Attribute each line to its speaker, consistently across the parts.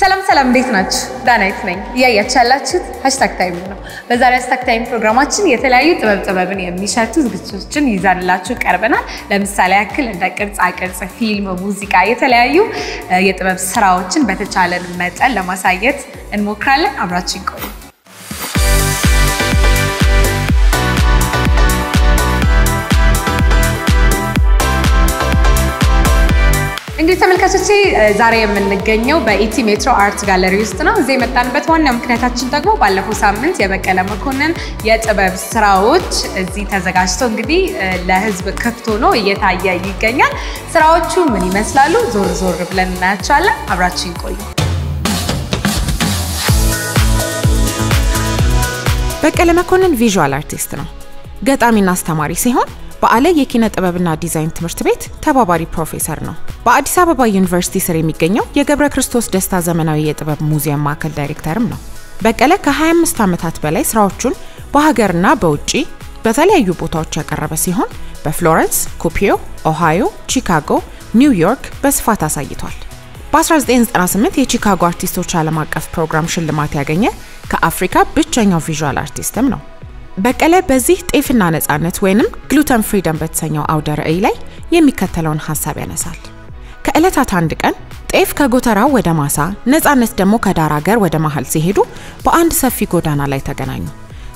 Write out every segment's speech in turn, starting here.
Speaker 1: ሰላም እንዴት ናችሁ? ዳናይት ነኝ። ያያቻላችሁት #ታይም ነው። በዛሬ #ታይም ፕሮግራማችን የተለያዩ ጥበብን የሚሸቱ ዝግጅቶችን ይዛንላችሁ ቀርበናል። ለምሳሌ ያክል እንደ ቅርጻ ፊልም፣ ሙዚቃ የተለያዩ የጥበብ ስራዎችን በተቻለን መጠን ለማሳየት እንሞክራለን። አብራችሁ ቆዩ። እንግዲህ ተመልካቾቼ ዛሬ የምንገኘው በኢቲ ሜትሮ አርት ጋለሪ ውስጥ ነው። እዚህ መጣንበት ዋናው ምክንያታችን ደግሞ ባለፈው ሳምንት የበቀለ መኮንን የጥበብ ስራዎች እዚህ ተዘጋጅተው እንግዲህ ለህዝብ ክፍት ሆኖ እየታየ ይገኛል። ስራዎቹ ምን ይመስላሉ? ዞር ብለን እናያቸዋለን። አብራችሁ ቆዩ።
Speaker 2: በቀለ መኮንን ቪዥዋል አርቲስት ነው። ገጣሚና አስተማሪ ሲሆን በአለ የኪነ ጥበብና ዲዛይን ትምህርት ቤት ተባባሪ ፕሮፌሰር ነው። በአዲስ አበባ ዩኒቨርሲቲ ስር የሚገኘው የገብረ ክርስቶስ ደስታ ዘመናዊ የጥበብ ሙዚየም ማዕከል ዳይሬክተርም ነው። በቀለ ከ25 ዓመታት በላይ ስራዎቹን በሀገርና በውጪ በተለያዩ ቦታዎች ያቀረበ ሲሆን በፍሎረንስ፣ ኩፒዮ፣ ኦሃዮ፣ ቺካጎ፣ ኒውዮርክ በስፋት አሳይቷል። በ1998 የቺካጎ አርቲስቶች ዓለም አቀፍ ፕሮግራም ሽልማት ያገኘ ከአፍሪካ ብቸኛው ቪዥዋል አርቲስትም ነው። በቀለ በዚህ ጤፍና ነፃነት ወይንም ግሉተን ፍሪደም በተሰኘው አውደ ርዕይ ላይ የሚከተለውን ሐሳብ ያነሳል። ከዕለታት አንድ ቀን ጤፍ ከጎተራው ወደ ማሳ፣ ነፃነት ደግሞ ከዳር ሀገር ወደ መሃል ሲሄዱ በአንድ ሰፊ ጎዳና ላይ ተገናኙ።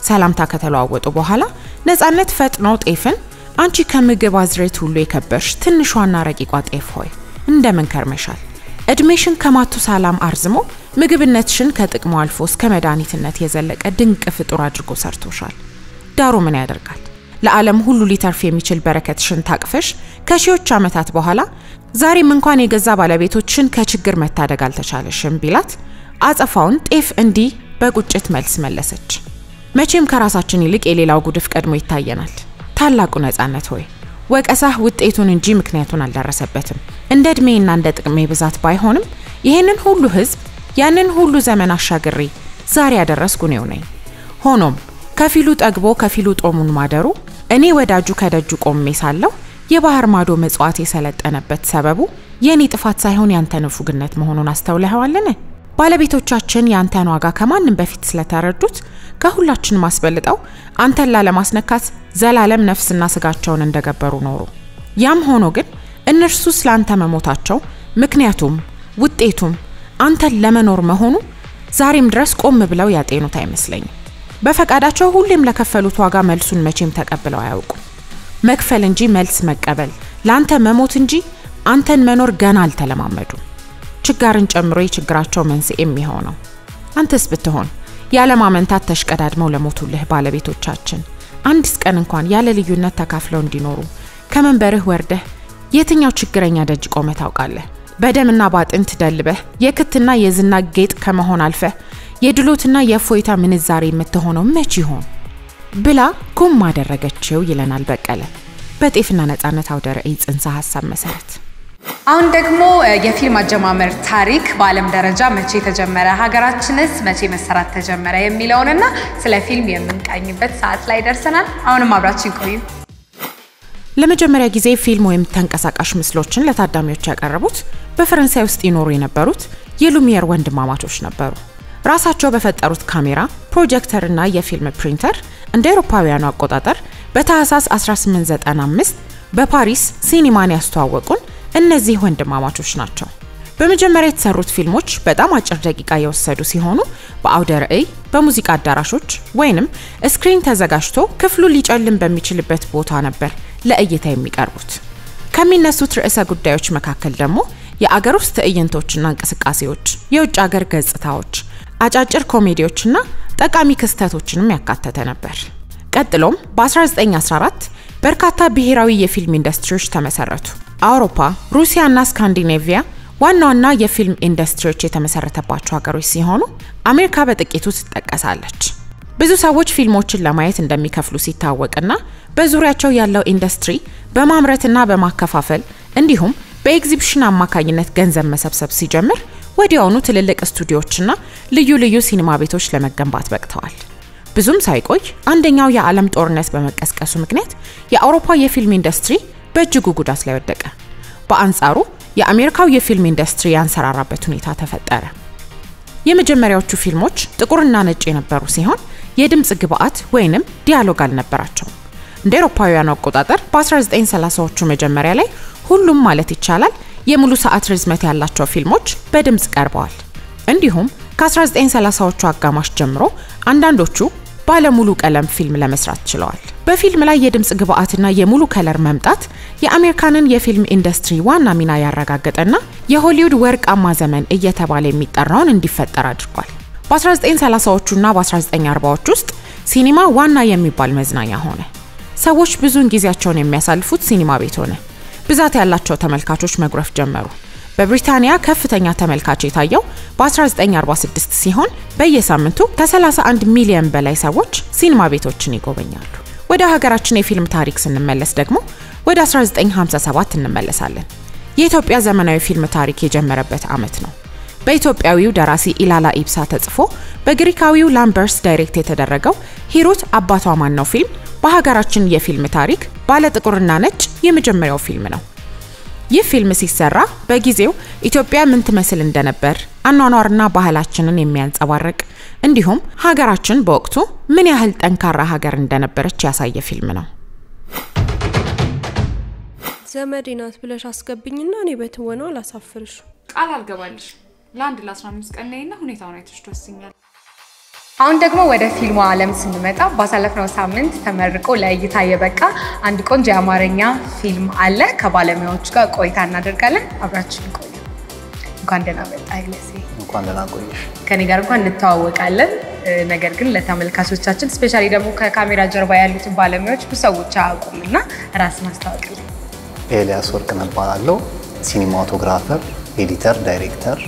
Speaker 2: ሰላምታ ከተለዋወጡ በኋላ ነፃነት ፈጥኖ ጤፍን አንቺ ከምግብ አዝሬት ሁሉ የከበርሽ ትንሿና ረቂቋ ጤፍ ሆይ እንደምን ከርመሻል? እድሜሽን ከማቱ ሰላም አርዝሞ ምግብነትሽን ከጥቅሙ አልፎ እስከ መድኃኒትነት የዘለቀ ድንቅ ፍጡር አድርጎ ሰርቶሻል። ዳሩ ምን ያደርጋል ለዓለም ሁሉ ሊተርፍ የሚችል በረከትሽን ታቅፈሽ ከሺዎች ዓመታት በኋላ ዛሬም እንኳን የገዛ ባለቤቶችን ከችግር መታደግ አልተቻለሽም ቢላት አጸፋውን ጤፍ እንዲህ በቁጭት መልስ መለሰች። መቼም ከራሳችን ይልቅ የሌላው ጉድፍ ቀድሞ ይታየናል። ታላቁ ነፃነት ሆይ ወቀሳህ ውጤቱን እንጂ ምክንያቱን አልደረሰበትም። እንደ እድሜና እንደ ጥቅሜ ብዛት ባይሆንም ይሄንን ሁሉ ህዝብ ያንን ሁሉ ዘመን አሻግሬ ዛሬ ያደረስኩ ነው ነኝ። ሆኖም ከፊሉ ጠግቦ ከፊሉ ጦሙን ማደሩ እኔ ወዳጁ ከደጁ ቆሜ ሳለሁ የባህር ማዶ መጽዋት የሰለጠነበት ሰበቡ የኔ ጥፋት ሳይሆን ያንተ ንፉግነት መሆኑን አስተውለኸዋልን? ባለቤቶቻችን ያንተን ዋጋ ከማንም በፊት ስለተረዱት ከሁላችን ማስበልጠው አንተን ላለማስነካት ዘላለም ነፍስና ስጋቸውን እንደገበሩ ኖሩ። ያም ሆኖ ግን እነርሱ ስላንተ መሞታቸው ምክንያቱም ውጤቱም አንተን ለመኖር መሆኑ ዛሬም ድረስ ቆም ብለው ያጤኑት አይመስለኝም። በፈቃዳቸው ሁሌም ለከፈሉት ዋጋ መልሱን መቼም ተቀብለው አያውቁ። መክፈል እንጂ መልስ መቀበል፣ ላንተ መሞት እንጂ አንተን መኖር ገና አልተለማመዱ። ችጋርን ጨምሮ የችግራቸው መንስኤ የሚሆነው አንተስ ብትሆን ያለማመንታት ተሽቀዳድመው ለሞቱልህ ባለቤቶቻችን አንድስ ቀን እንኳን ያለ ልዩነት ተካፍለው እንዲኖሩ ከመንበርህ ወርደህ የትኛው ችግረኛ ደጅ ቆመህ ታውቃለህ? በደምና ባጥንት ደልበህ የክትና የዝና ጌጥ ከመሆን አልፈህ የድሎትና የፎይታ ምንዛሬ የምትሆነው መቼ ይሆን ብላ ኩም አደረገችው ይለናል በቀለ በጤፍና ነፃነት አውደ ርዕይ ጽንሰ ሐሳብ መሰረት።
Speaker 1: አሁን ደግሞ የፊልም አጀማመር ታሪክ በዓለም ደረጃ መቼ ተጀመረ፣ ሀገራችንስ መቼ መሰራት ተጀመረ የሚለውንና ስለ ፊልም የምንቃኝበት ሰዓት ላይ ደርሰናል። አሁንም አብራችን ቆዩ።
Speaker 2: ለመጀመሪያ ጊዜ ፊልም ወይም ተንቀሳቃሽ ምስሎችን ለታዳሚዎች ያቀረቡት በፈረንሳይ ውስጥ ይኖሩ የነበሩት የሉሚየር ወንድማማቾች ነበሩ። ራሳቸው በፈጠሩት ካሜራ፣ ፕሮጀክተር እና የፊልም ፕሪንተር እንደ አውሮፓውያኑ አቆጣጠር በታህሳስ 1895 በፓሪስ ሲኒማን ያስተዋወቁን እነዚህ ወንድማማቾች ናቸው። በመጀመሪያ የተሰሩት ፊልሞች በጣም አጭር ደቂቃ የወሰዱ ሲሆኑ በአውደ ርዕይ፣ በሙዚቃ አዳራሾች ወይንም ስክሪን ተዘጋጅቶ ክፍሉ ሊጨልም በሚችልበት ቦታ ነበር ለእይታ የሚቀርቡት። ከሚነሱት ርዕሰ ጉዳዮች መካከል ደግሞ የአገር ውስጥ ትዕይንቶችና እንቅስቃሴዎች፣ የውጭ ሀገር ገጽታዎች፣ አጫጭር ኮሜዲዎችና ጠቃሚ ክስተቶችንም ያካተተ ነበር። ቀጥሎም በ1914 በርካታ ብሔራዊ የፊልም ኢንዱስትሪዎች ተመሰረቱ። አውሮፓ፣ ሩሲያና ስካንዲኔቪያ ዋናዋና የፊልም ኢንዱስትሪዎች የተመሰረተባቸው ሀገሮች ሲሆኑ አሜሪካ በጥቂቱ ትጠቀሳለች። ብዙ ሰዎች ፊልሞችን ለማየት እንደሚከፍሉ ሲታወቅና በዙሪያቸው ያለው ኢንዱስትሪ በማምረትና በማከፋፈል እንዲሁም በኤግዚቢሽን አማካኝነት ገንዘብ መሰብሰብ ሲጀምር ወዲያውኑ ትልልቅ ስቱዲዮዎችና ልዩ ሲኒማ ቤቶች ለመገንባት በቅተዋል። ብዙም ሳይቆይ አንደኛው የዓለም ጦርነት በመቀስቀሱ ምክንያት የአውሮፓ የፊልም ኢንዱስትሪ በእጅጉ ጉዳት ላይ ወደቀ። በአንጻሩ የአሜሪካው የፊልም ኢንዱስትሪ ያንሰራራበት ሁኔታ ተፈጠረ። የመጀመሪያዎቹ ፊልሞች ጥቁርና ነጭ የነበሩ ሲሆን የድምጽ ግብአት ወይንም ዲያሎግ አልነበራቸውም። እንደ አውሮፓውያኑ አቆጣጠር በ1930ዎቹ መጀመሪያ ላይ ሁሉም ማለት ይቻላል የሙሉ ሰዓት ርዝመት ያላቸው ፊልሞች በድምጽ ቀርበዋል። እንዲሁም ከ1930ዎቹ አጋማሽ ጀምሮ አንዳንዶቹ ባለሙሉ ቀለም ፊልም ለመስራት ችለዋል። በፊልም ላይ የድምጽ ግብአትና የሙሉ ከለር መምጣት የአሜሪካንን የፊልም ኢንዱስትሪ ዋና ሚና ያረጋገጠና የሆሊውድ ወርቃማ ዘመን እየተባለ የሚጠራውን እንዲፈጠር አድርጓል። በ1930ዎቹና በ1940ዎቹ ውስጥ ሲኒማ ዋና የሚባል መዝናኛ ሆነ። ሰዎች ብዙውን ጊዜያቸውን የሚያሳልፉት ሲኒማ ቤት ሆነ። ብዛት ያላቸው ተመልካቾች መጉረፍ ጀመሩ። በብሪታንያ ከፍተኛ ተመልካች የታየው በ1946 ሲሆን በየሳምንቱ ከ31 ሚሊዮን በላይ ሰዎች ሲኒማ ቤቶችን ይጎበኛሉ። ወደ ሀገራችን የፊልም ታሪክ ስንመለስ ደግሞ ወደ 1957 እንመለሳለን። የኢትዮጵያ ዘመናዊ ፊልም ታሪክ የጀመረበት ዓመት ነው። በኢትዮጵያዊው ደራሲ ኢላላ ኢብሳ ተጽፎ በግሪካዊው ላምበርስ ዳይሬክት የተደረገው ሂሩት አባቷ ማን ነው ፊልም በሀገራችን የፊልም ታሪክ ባለ ጥቁርና ነጭ የመጀመሪያው ፊልም ነው። ይህ ፊልም ሲሰራ በጊዜው ኢትዮጵያ ምን ትመስል እንደነበር አኗኗርና ባህላችንን የሚያንጸባርቅ እንዲሁም ሀገራችን በወቅቱ ምን ያህል ጠንካራ ሀገር እንደነበረች ያሳየ ፊልም ነው።
Speaker 3: ዘመዴ ናት ብለሽ አስገብኝና እኔ በትወናው አላሳፍርሽ።
Speaker 1: ቃል አልገባልሽ። ለአንድ ለ15 ቀን ነይና ሁኔታውን አይተሽ ተወስኛል። አሁን ደግሞ ወደ ፊልሙ ዓለም ስንመጣ ባሳለፍነው ሳምንት ተመርቆ ለእይታ የበቃ አንድ ቆንጆ የአማርኛ ፊልም አለ። ከባለሙያዎቹ ጋር ቆይታ እናደርጋለን። አብራችሁን ቆዩ። እንኳን ደህና መጣህ ለሴ።
Speaker 4: እንኳን ደህና ቆየሽ።
Speaker 1: ከኔ ጋር እንኳን እንተዋወቃለን። ነገር ግን ለተመልካቾቻችን ስፔሻሊ ደግሞ ከካሜራ ጀርባ ያሉትን ባለሙያዎች ብዙ ሰዎች አያውቁምና ራስን አስተዋውቅልኝ።
Speaker 4: ኤልያስ ወርቅነህ እባላለሁ። ሲኒማቶግራፈር፣ ኤዲተር፣ ዳይሬክተር፣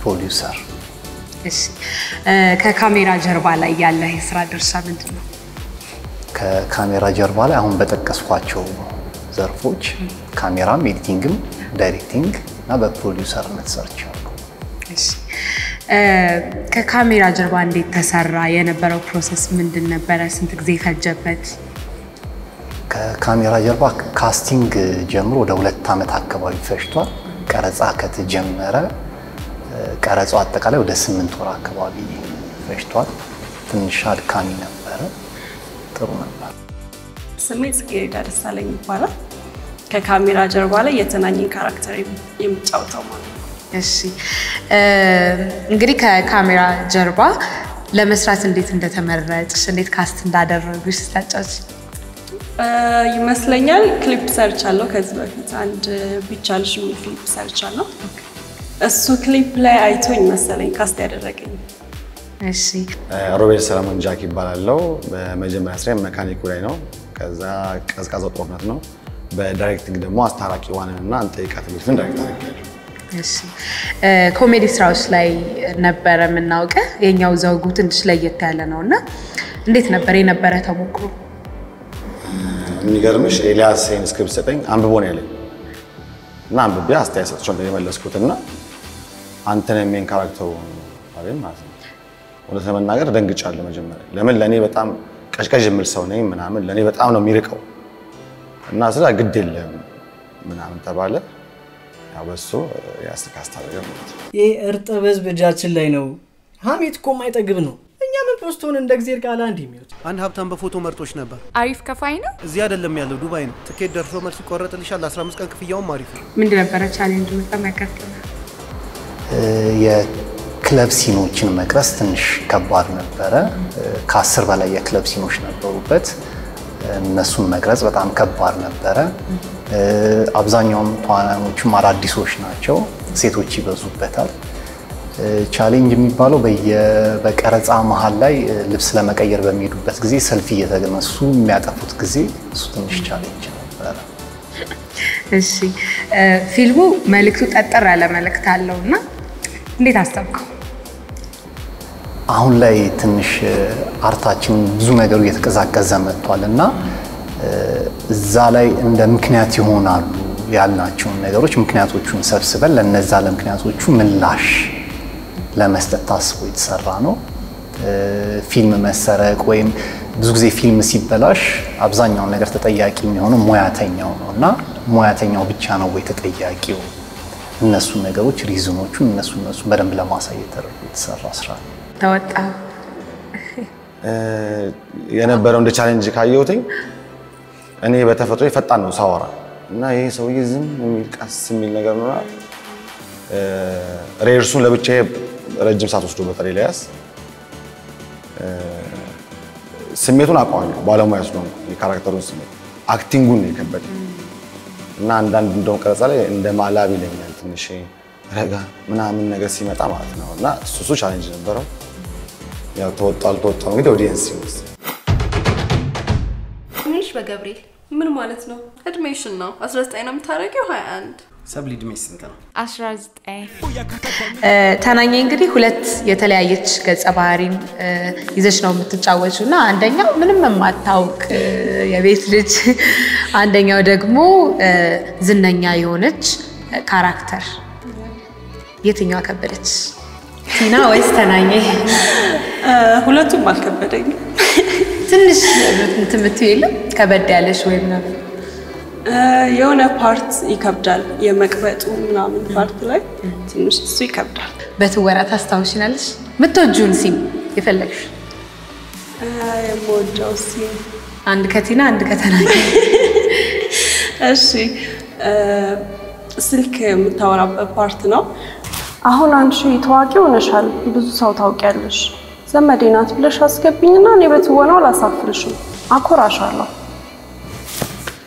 Speaker 4: ፕሮዲውሰር።
Speaker 1: እሺ ከካሜራ ጀርባ ላይ ያለ የስራ ድርሻ ምንድነው?
Speaker 4: ከካሜራ ጀርባ ላይ አሁን በተጠቀስኳቸው ዘርፎች ካሜራም፣ ኤዲቲንግም፣ ዳይሬክቲንግ እና በፕሮዲውሰርነት ሰርቻለሁ።
Speaker 1: እሺ ከካሜራ ጀርባ እንዴት ተሰራ? የነበረው ፕሮሰስ ምንድን ነበረ? ስንት ጊዜ ፈጀበት?
Speaker 4: ከካሜራ ጀርባ ካስቲንግ ጀምሮ ወደ 2 ዓመት አካባቢ ፈጅቷል። ቀረጻ ከተጀመረ ቀረጻው አጠቃላይ ወደ 8 ወር አካባቢ ፈጅቷል። ትንሽ አድካሚ ነበረ፣ ጥሩ ነበር።
Speaker 3: ስሜ ጽጌረዳ ደሳለኝ ይባላል። ከካሜራ ጀርባ ላይ የተናኘን ካራክተር የምጫወተው ማለት ነው።
Speaker 1: እሺ እንግዲህ ከካሜራ ጀርባ ለመስራት እንዴት እንደተመረጥሽ፣ እንዴት ካስት እንዳደረጉሽ ስታጫውች?
Speaker 3: ይመስለኛል ክሊፕ ሰርች አለው። ከዚህ በፊት አንድ ቢቻልሽ የሚል ክሊፕ ሰርች አለው። እሱ ክሊፕ ላይ አይቶኝ መሰለኝ ካስት ያደረገኝ።
Speaker 1: እሺ
Speaker 5: ሮቤል ሰለሞን ጃክ ይባላልው። በመጀመሪያ ስራዬ መካኒኩ ላይ ነው። ከዛ ቀዝቃዛው ጦርነት ነው። በዳይሬክቲንግ ደግሞ አስታራቂ ዋንንና አንተ ይቃተልፍን ዳይሬክት አድርጌያለሁ።
Speaker 1: እሺ ኮሜዲ ስራዎች ላይ ነበር የምናውቀ። የኛው ዘውጉ ትንሽ ለየት ያለ ነውና እንዴት ነበር የነበረ ተሞክሮ?
Speaker 5: የሚገርምሽ ኤልያስ ይሄን ስክሪፕት ሰጠኝ አንብቦ ነው ያለኝ እና አንብቤ አስተያየት ሰጥቼ የመለስኩትና አንተን ሜን ካራክተሩ አይደል ማለት ነው። ወደ መናገር ደንግጫለሁ መጀመሪያ። ለምን ለኔ በጣም ቀሽቀሽ የምል ሰው ነኝ ምናምን ለኔ በጣም ነው የሚርቀው እና ስለ ግድ የለም ምናምን ተባለ። ያው በሱ ያስተካክታ ነገር ነው።
Speaker 6: ይሄ እርጥብ ህዝብ እጃችን ላይ ነው። ሀሜት እኮ የማይጠግብ ነው። እኛ ምን ፖስቶን እንደ እግዚአብሔር ቃል አንድ የሚሉት
Speaker 7: አንድ ሀብታም በፎቶ መርጦች ነበር።
Speaker 1: አሪፍ ከፋይ ነው።
Speaker 7: እዚህ አይደለም ያለው ዱባይ ነው። ትኬት ደርሶ መልስ ይቆረጥልሻል። 15 ቀን ክፍያውም አሪፍ ነው።
Speaker 1: ምንድን ነበር ቻሌንጁ? በጣም ያከፍተናል።
Speaker 4: የክለብ ሲኖችን መቅረጽ ትንሽ ከባድ ነበረ። ከ10 በላይ የክለብ ሲኖች ነበሩበት። እነሱን መቅረጽ በጣም ከባድ ነበረ። አብዛኛውም ተዋናዮቹም አዳዲሶች ናቸው። ሴቶች ይበዙበታል። ቻሌንጅ የሚባለው በቀረጻ መሃል ላይ ልብስ ለመቀየር በሚሄዱበት ጊዜ ሰልፊ እየተነሱ የሚያጠፉት ጊዜ እሱ ትንሽ ቻሌንጅ ነበረ።
Speaker 1: እሺ ፊልሙ መልእክቱ ጠጠር ያለ መልእክት አለውና እንዴት አስተምከው?
Speaker 4: አሁን ላይ ትንሽ አርታችን ብዙ ነገሩ እየተቀዛቀዘ መጥቷልና እዛ ላይ እንደ ምክንያት ይሆናሉ ያልናቸውን ነገሮች ምክንያቶቹን ሰብስበን ለነዛ ለምክንያቶቹ ምላሽ ለመስጠት ታስቦ የተሰራ ነው። ፊልም መሰረቅ ወይም ብዙ ጊዜ ፊልም ሲበላሽ አብዛኛው ነገር ተጠያቂ የሚሆነው ሙያተኛው ነውና ሙያተኛው ብቻ ነው ወይ ተጠያቂው እነሱ ነገሮች ሪዝኖቹን እነሱ በደንብ ለማሳየት ተደርጎ የተሰራ ስራ ነው።
Speaker 1: ተወጣ
Speaker 5: የነበረው እንደ ቻሌንጅ ካየሁትኝ እኔ በተፈጥሮ ፈጣን ነው ሳወራ እና ይሄ ሰውዬ ዝም የሚል ቀስ የሚል ነገር ነውና ሬርሱን ለብቻዬ ረጅም ሰዓት ወስዶበታል ኤልያስ። ስሜቱን አውቀዋለሁ ባለሙያ ስለሆነ የካራክተሩን ስሜት አክቲንጉን ነው የከበደኝ እና አንዳንድ እንደውም ቀረጻ ላይ እንደ ማላብ ይለኛል ትንሽ ረጋ ምናምን ነገር ሲመጣ ማለት ነው እና እሱ ቻሌንጅ ነበረው። ያው ተወጣው እንግዲህ ኦዲየንስ ይወስ
Speaker 8: ምንሽ በገብርኤል
Speaker 3: ምን ማለት ነው?
Speaker 8: እድሜሽን ነው 19 ነው የምታረጊው 21
Speaker 6: ሰብሊ እድሜሽ ስንት ነው?
Speaker 2: 19
Speaker 1: ተናኘ እንግዲህ ሁለት የተለያየች ገጸ ባህሪን ይዘሽ ነው የምትጫወቹና አንደኛው ምንም የማታውቅ የቤት ልጅ አንደኛው ደግሞ ዝነኛ የሆነች ካራክተር የትኛው ከበደች? ቲና ወይስ ተናኘ?
Speaker 3: ሁለቱም አልከበደኝም።
Speaker 1: ትንሽ ትምቱ የለም ከበድ ያለሽ ወይም ነው
Speaker 3: የሆነ ፓርት ይከብዳል የመቅበጡ ምናምን ፓርት ላይ ትንሽ እሱ ይከብዳል።
Speaker 1: በትወራ ታስታውሽናለሽ? ምትወጂውን ሲም የፈለግሽ?
Speaker 3: የምወደው ሲም
Speaker 1: አንድ ከቲና አንድ ከተናኘ።
Speaker 3: እሺ ስልክ የምታወራበት ፓርት ነው። አሁን አንቺ ታዋቂ ሆነሻል፣ ብዙ ሰው ታውቂያለሽ። ዘመዴ ናት ብለሽ አስገብኝና እኔ በትወናው ላሳፍርሽም አኮራሻለሁ።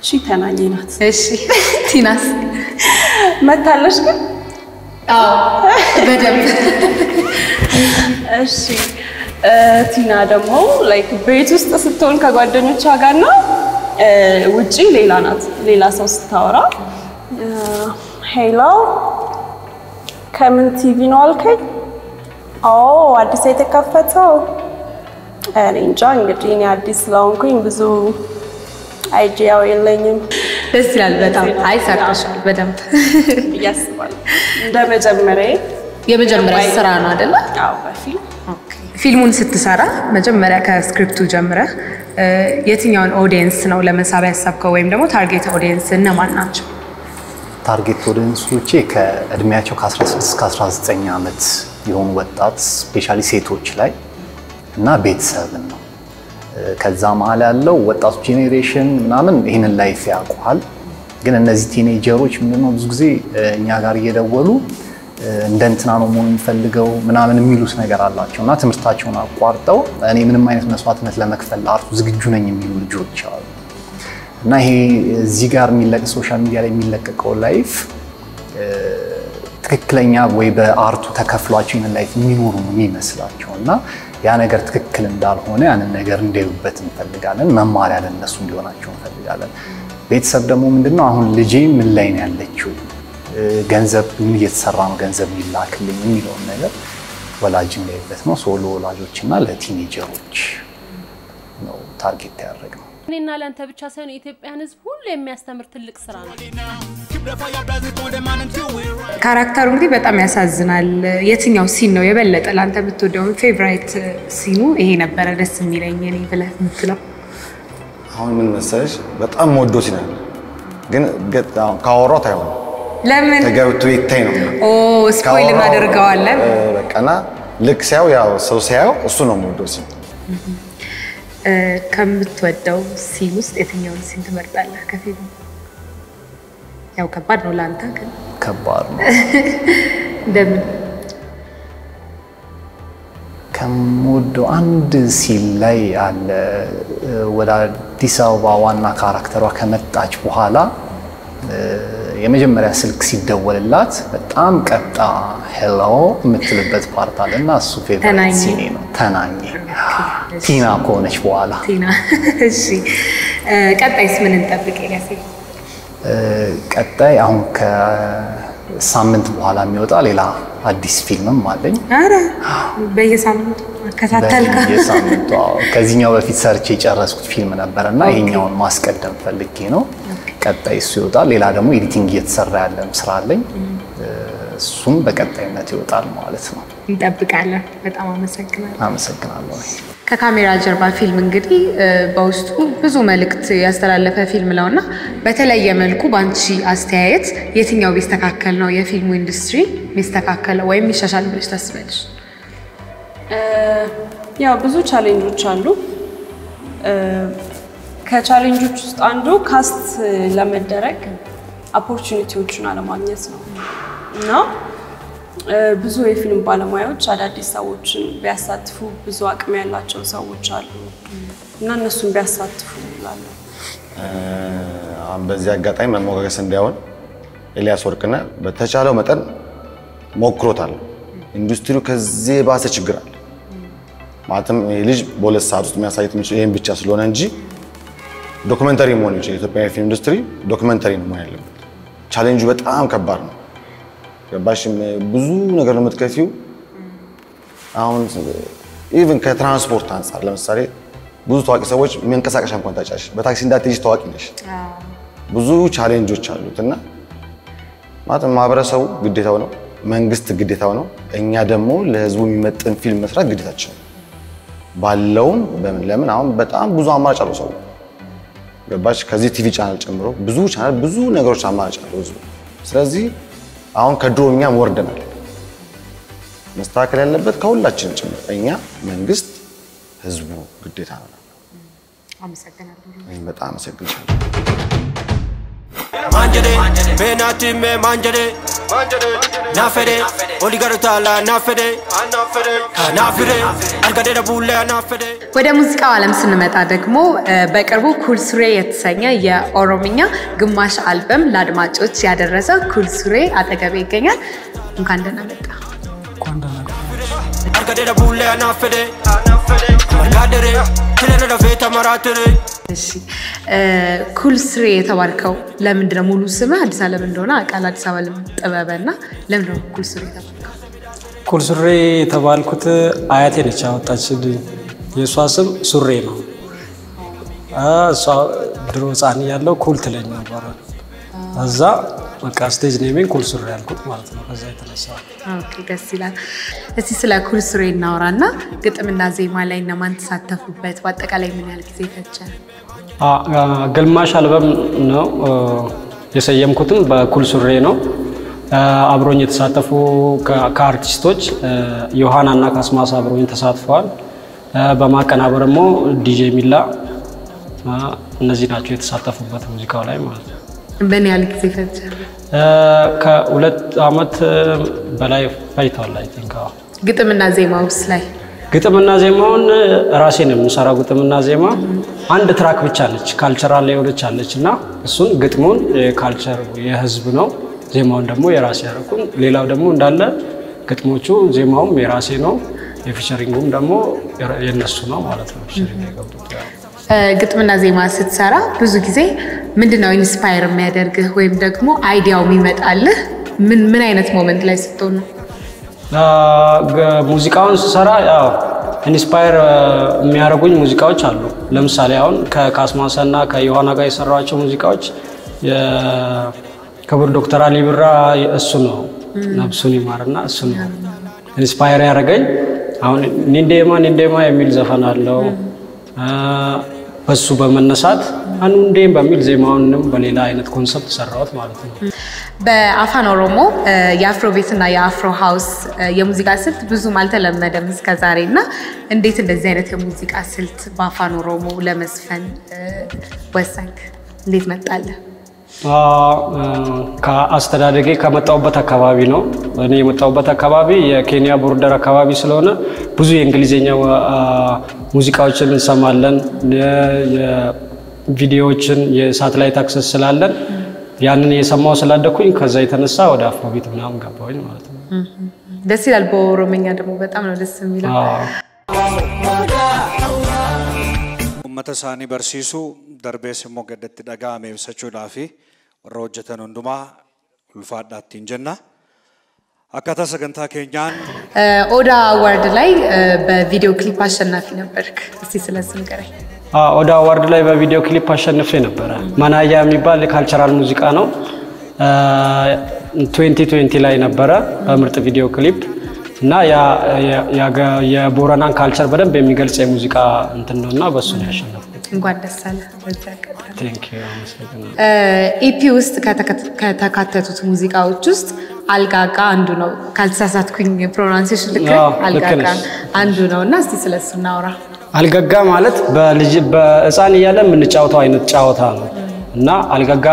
Speaker 3: እሺ ተናኘ ናት።
Speaker 1: እሺ ቲናስ
Speaker 3: መታለሽ ግን?
Speaker 1: አዎ በደንብ።
Speaker 3: እሺ ቲና ደግሞ ላይክ ቤት ውስጥ ስትሆን ከጓደኞቿ ጋርና ውጪ ሌላ ናት። ሌላ ሰው ስታወራ ሄሎ ከምን ቲቪ ነው አልከኝ? አዲስ የተከፈተው እኔ እንጃ እንግዲህ እኔ አዲስ ስለሆንኩኝ ብዙ አይዲያው የለኝም።
Speaker 1: ደስ ይላል በጣም። አይ ሰርተሻል በደንብ
Speaker 3: እያስባለሁ። እንደ የመጀመሪያ
Speaker 1: ስራ ነው አይደለ?
Speaker 3: አዎ በፊልም
Speaker 1: ፊልሙን ስትሰራ መጀመሪያ ከስክሪፕቱ ጀምረህ የትኛውን ኦዲየንስ ነው ለመሳብ ያሰብከው ወይም ደግሞ ታርጌት ኦዲየንስ እነማን ናቸው?
Speaker 4: ታርጌት ኦዲየንሶቼ ከእድሜያቸው ከ16 እስከ 19 ዓመት የሆኑ ወጣት ስፔሻሊ ሴቶች ላይ እና ቤተሰብን ነው። ከዛ መሀል ያለው ወጣቱ ጄኔሬሽን ምናምን ይሄንን ላይፍ ያውቃል። ግን እነዚህ ቲኔጀሮች ምንድነው ብዙ ጊዜ እኛ ጋር እየደወሉ እንደ እንትና ነው መሆን የሚፈልገው ምናምን የሚሉት ነገር አላቸው እና ትምህርታቸውን አቋርጠው እኔ ምንም አይነት መስዋዕትነት ለመክፈል ለአርቱ ዝግጁ ነኝ የሚሉ ልጆች አሉ። እና ይሄ እዚህ ጋር ሶሻል ሚዲያ ላይ የሚለቀቀው ላይፍ ትክክለኛ ወይ በአርቱ ተከፍሏቸው ይሄን ላይፍ የሚኖሩ ነው የሚመስላቸው እና ያ ነገር ትክክል እንዳልሆነ ያንን ነገር እንዲያዩበት እንፈልጋለን። መማሪያ ለነሱ እንዲሆናቸው እንፈልጋለን። ቤተሰብ ደግሞ ምንድነው አሁን ልጄ ምን ላይ ነው ያለችው፣ ገንዘብ ምን እየተሰራ ነው፣ ገንዘብ ይላክልኝ የሚለውን ነገር ወላጅ እንዳይበት ነው። ሶሎ ወላጆችና ለቲኔጀሮች ነው ታርጌት ያደረግነው።
Speaker 8: እኔና ለአንተ ብቻ ሳይሆን የኢትዮጵያን ሕዝብ ሁሉ የሚያስተምር ትልቅ ስራ ነው።
Speaker 1: ካራክተሩ እንግዲህ በጣም ያሳዝናል። የትኛው ሲን ነው የበለጠ ለአንተ የምትወደው? ፌቨራይት ሲኑ ይሄ ነበረ ደስ የሚለኝ እኔ ብለህ የምትለው?
Speaker 5: አሁን ምን መሰለሽ በጣም ወዶ ሲና ግን ካወራው ታይሆን
Speaker 1: ለምን
Speaker 5: ተገብቶ ይታይ ነው።
Speaker 1: ስፖይል እናደርገዋለን
Speaker 5: በቃና ልክ ሲያው ያው ሰው ሲያው እሱ ነው ወዶ ሲን።
Speaker 1: ከምትወደው ሲን ውስጥ የትኛውን ሲን ትመርጣለህ ከፊልሙ? ያው ከባድ ነው ለአንተ ግን
Speaker 4: ከባድ ነው።
Speaker 1: እንደምን
Speaker 4: ከምወደው አንድ ሲን ላይ አለ ወደ አዲስ አበባ ዋና ካራክተሯ ከመጣች በኋላ የመጀመሪያ ስልክ ሲደወልላት በጣም ቀጣ ሄሎ የምትልበት ፓርት አለና እሱ ፌቨራይት ሲኔ ነው። ተናኘ ቲና ከሆነች በኋላ
Speaker 1: ቲና። እሺ ቀጣይስ ምን እንጠብቅ ኤልያስ?
Speaker 4: ቀጣይ አሁን ከሳምንት በኋላ የሚወጣ ሌላ አዲስ ፊልምም አለኝ።
Speaker 1: አረ በየሳምንቱ አከታተልካ?
Speaker 4: በየሳምንቱ ከዚህኛው በፊት ሰርቼ የጨረስኩት ፊልም ነበርና ይሄኛውን ማስቀደም ፈልጌ ነው። ቀጣይ እሱ ይወጣል። ሌላ ደግሞ ኤዲቲንግ እየተሰራ ያለም ስራ አለኝ። እሱም በቀጣይነት ይወጣል ማለት ነው።
Speaker 1: እንጠብቃለን። በጣም አመሰግናለሁ።
Speaker 4: አመሰግናለሁ።
Speaker 1: ከካሜራ ጀርባ ፊልም እንግዲህ በውስጡ ብዙ መልእክት ያስተላለፈ ፊልም ነውና በተለየ መልኩ ባንቺ አስተያየት የትኛው ቢስተካከል ነው የፊልሙ ኢንዱስትሪ ሚስተካከለው ወይም ይሻሻል ብለሽ ታስቢያለሽ?
Speaker 3: ያው ብዙ ቻሌንጆች አሉ። ከቻሌንጆች ውስጥ አንዱ ካስት ለመደረግ ኦፖርቹኒቲዎችን አለማግኘት ነው እና ብዙ የፊልም ባለሙያዎች አዳዲስ ሰዎችን ቢያሳትፉ ብዙ አቅም ያላቸው ሰዎች አሉ እና እነሱን ቢያሳትፉ ይላሉ።
Speaker 5: በዚህ አጋጣሚ መሞጋገስ እንዳይሆን ኤልያስ ወርቅነህ በተቻለው መጠን ሞክሮታል። ኢንዱስትሪው ከዚህ ባሰ ችግር አለ ማለትም ልጅ በሁለት ሰዓት ውስጥ የሚያሳየት ይሄን ብቻ ስለሆነ እንጂ ዶክመንተሪ መሆን ይችላል። የኢትዮጵያ ፊልም ኢንዱስትሪ ዶክመንተሪ ነው ማለት ነው። ቻሌንጁ በጣም ከባድ ነው። ገባሽ? ብዙ ነገር ነው የምትከፊው። አሁን ኢቭን ከትራንስፖርት አንፃር ለምሳሌ ብዙ ታዋቂ ሰዎች መንቀሳቀሻ እንኳን ታጫሽ በታክሲ እንዳትይዥ ታዋቂ ነሽ። ብዙ ቻሌንጆች አሉትና ማለት ማህበረሰቡ ግዴታው ነው፣ መንግስት ግዴታው ነው። እኛ ደግሞ ለህዝቡ የሚመጥን ፊልም መስራት ግዴታችን ነው። ባለውም ለምን አሁን በጣም ብዙ አማራጭ አለው ሰው ገባሽ? ከዚህ ቲቪ ቻናል ጨምሮ ብዙ ቻናል ብዙ ነገሮች አማራጭ አለው ህዝቡ። ስለዚህ አሁን ከድሮኛም ወርደናል። መስተካከል ያለበት ከሁላችንም ጭምር እኛ፣ መንግስት፣ ህዝቡ ግዴታ ነው።
Speaker 1: አመሰግናለሁ።
Speaker 5: በጣም አመሰግናለሁ።
Speaker 9: Manjade, benati me manjade, nafede, oligarutala nafede, nafede, argade da bulle nafede.
Speaker 1: ወደ ሙዚቃው ዓለም ስንመጣ ደግሞ በቅርቡ ኩል ሱሬ የተሰኘ የኦሮምኛ ግማሽ አልበም ለአድማጮች ያደረሰ ኩል ሱሬ አጠገቤ ይገኛል። እንኳን ደህና መጣ።
Speaker 6: እንኳን ደህና
Speaker 9: argade da bulle nafede, argadere, tilene da feta maratere.
Speaker 1: እሺ ኩል ሱሬ የተባልከው ለምንድነው? ሙሉ ስምህ አዲስ ዓለም እንደሆነ አቃል አዲስ ዓለም ጥበበና ለምንድነው ኩል ሱሬ የተባልከው?
Speaker 6: ኩል ሱሬ የተባልኩት አያቴ ነች ያወጣችልኝ። የሷ ስም ሱሬ ነው። እሷ ድሮ ህፃን ያለው ኩል ትለኝ ነበር። እዛ በቃ ስቴጅ ኔሚንግ ኩል ሱሬ ያልኩት ማለት ነው። ከዛ የተነሳ
Speaker 1: ኦኬ ደስ ይላል። እስቲ ስለ ኩል ሱሬ እናወራና ግጥምና ዜማ ላይ እነማን ተሳተፉበት? በአጠቃላይ ምን ያህል ጊዜ ፈጀ? ግማሽ አልበም ነው የሰየምኩትም በኩል ሱሬ ነው። አብሮኝ የተሳተፉ ከአርቲስቶች ዮሐናና ካስማስ አብሮኝ ተሳትፈዋል። በማቀናበርሞ ዲጄ ሚላ እነዚህ ናቸው የተሳተፉበት ሙዚቃው ላይ ማለት ነው። ምን ያህል ጊዜ ፈጀ?
Speaker 6: ከሁለት አመት በላይ ፈጅቷል። አይ ቲንክ
Speaker 1: ግጥምና ዜማውስ ላይ
Speaker 6: ግጥምና ዜማውን ራሴ ነው የምሰራው። ግጥምና ዜማ አንድ ትራክ ብቻ ነች ካልቸራል ላይ ወለች አለችና እሱን ግጥሙን የካልቸር የህዝብ ነው፣ ዜማውን ደግሞ የራሴ ያረኩን። ሌላው ደግሞ እንዳለ ግጥሞቹ ዜማውም የራሴ ነው፣ የፊቸሪንጉም ደግሞ የነሱ ነው ማለት ነው። ፊቸሪንግ የገቡት
Speaker 1: ግጥምና ዜማ ስትሰራ ብዙ ጊዜ ምንድነው ኢንስፓየር የሚያደርግህ ወይም ደግሞ አይዲያው የሚመጣልህ ምን አይነት ሞመንት ላይ ስትሆን ነው?
Speaker 6: ሙዚቃውን ስሰራ ያው ኢንስፓየር የሚያደርጉኝ ሙዚቃዎች አሉ። ለምሳሌ አሁን ከካስማሰና ከዮሐና ጋር የሰራቸው ሙዚቃዎች የክቡር ዶክተር አሊ ብራ እሱ ነው ነብሱን ይማርና እሱ ነው ኢንስፓየር ያደረገኝ። አሁን ኒንዴማ የሚል ዘፈን አለው። በሱ በመነሳት አንዴም በሚል ዜማውንም በሌላ አይነት ኮንሰፕት ሰራውት ማለት ነው።
Speaker 1: በአፋን ኦሮሞ የአፍሮቤት እና የአፍሮ ሃውስ የሙዚቃ ስልት ብዙም አልተለመደም እስከዛሬና እንዴት እንደዚህ አይነት የሙዚቃ ስልት በአፋን ኦሮሞ ለመስፈን ወሰንክ? እንዴት መጣለ? ከአስተዳደጌ ከመጣውበት አካባቢ ነው። እኔ የመጣውበት አካባቢ የኬንያ ቦርደር አካባቢ ስለሆነ ብዙ የእንግሊዘኛ ሙዚቃዎችን እንሰማለን፣ የቪዲዮዎችን የሳተላይት አክሰስ ስላለን ያንን የሰማው ስላደኩኝ ከዛ የተነሳ ወደ አፍሮቢት ምናምን ገባሁኝ ማለት ነው። ደስ ይላል። በኦሮምኛ ደግሞ በጣም ነው ደስ የሚለው።
Speaker 10: ኡመተሳኒ በርሲሱ ደርቤስ ሞገደት ዳጋሜ ሰቹዳፊ ወሮጀተን እንዱማ ኡልፋዳት እንጀና አካታ ሰገንታ ኬኛን
Speaker 1: ኦዳ አዋርድ ላይ በቪዲዮ ክሊፕ አሸናፊ ነበርክ። እስቲ ስለሱ ንገረኝ።
Speaker 6: ኦዳ አዋርድ ላይ በቪዲዮ ክሊፕ አሸንፌ ነበር። ማናያ የሚባል ካልቸራል ሙዚቃ ነው። 2020 ላይ ነበረ በምርጥ ቪዲዮ ክሊፕ እና የቦረናን ካልቸር በደንብ የሚገልጽ የሙዚቃ እንትን ነውና በሱ ነው ያሸነፍኩት።
Speaker 1: እንኳን ደስ አለ በዛቀጣ
Speaker 6: ቴንክ ዩ አመሰግናለሁ።
Speaker 1: ኢፒ ውስጥ ከተካተቱት ሙዚቃዎች ውስጥ አልጋጋ አንዱ ነው ካልተሳሳትኩኝ ፕሮናንሴሽን ልክ አልጋጋ አንዱ ነውና እስቲ ስለሱ እናውራ።
Speaker 6: አልጋጋ ማለት በህፃን እያለ የምንጫወተው አይነት ጫወታ ነው እና አልጋጋ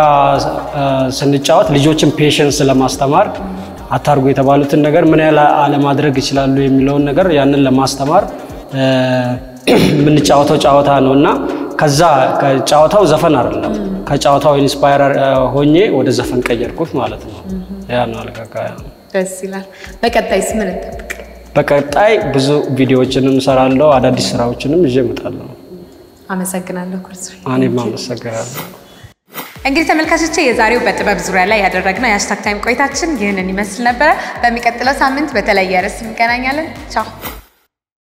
Speaker 6: ስንጫወት ልጆችን ፔሽንስ ለማስተማር አታርጉ የተባሉትን ነገር ምን ያህል አለማድረግ ይችላሉ የሚለውን ነገር ያንን ለማስተማር የምንጫወተው ጫወታ ነውና ከዛ ከጫወታው ዘፈን አይደለም ከጫወታው ኢንስፓየር ሆኜ ወደ ዘፈን ቀየርኩት ማለት ነው። ያ ነው አልጋጋ።
Speaker 1: ደስ ይላል። በቀጣይስ ምን እንጠብቅ?
Speaker 6: በቀጣይ ብዙ ቪዲዮዎችንም ሰራለሁ አዳዲስ ስራዎችንም ይዤ እመጣለሁ።
Speaker 1: አመሰግናለሁ ኩርሱ።
Speaker 6: እኔም አመሰግናለሁ።
Speaker 1: እንግዲህ ተመልካቾቼ የዛሬው በጥበብ ዙሪያ ላይ ያደረግነው የሃሽታግ ታይም ቆይታችን ይህንን ይመስል ነበር። በሚቀጥለው ሳምንት በተለየ ርዕስ እንገናኛለን። ቻው።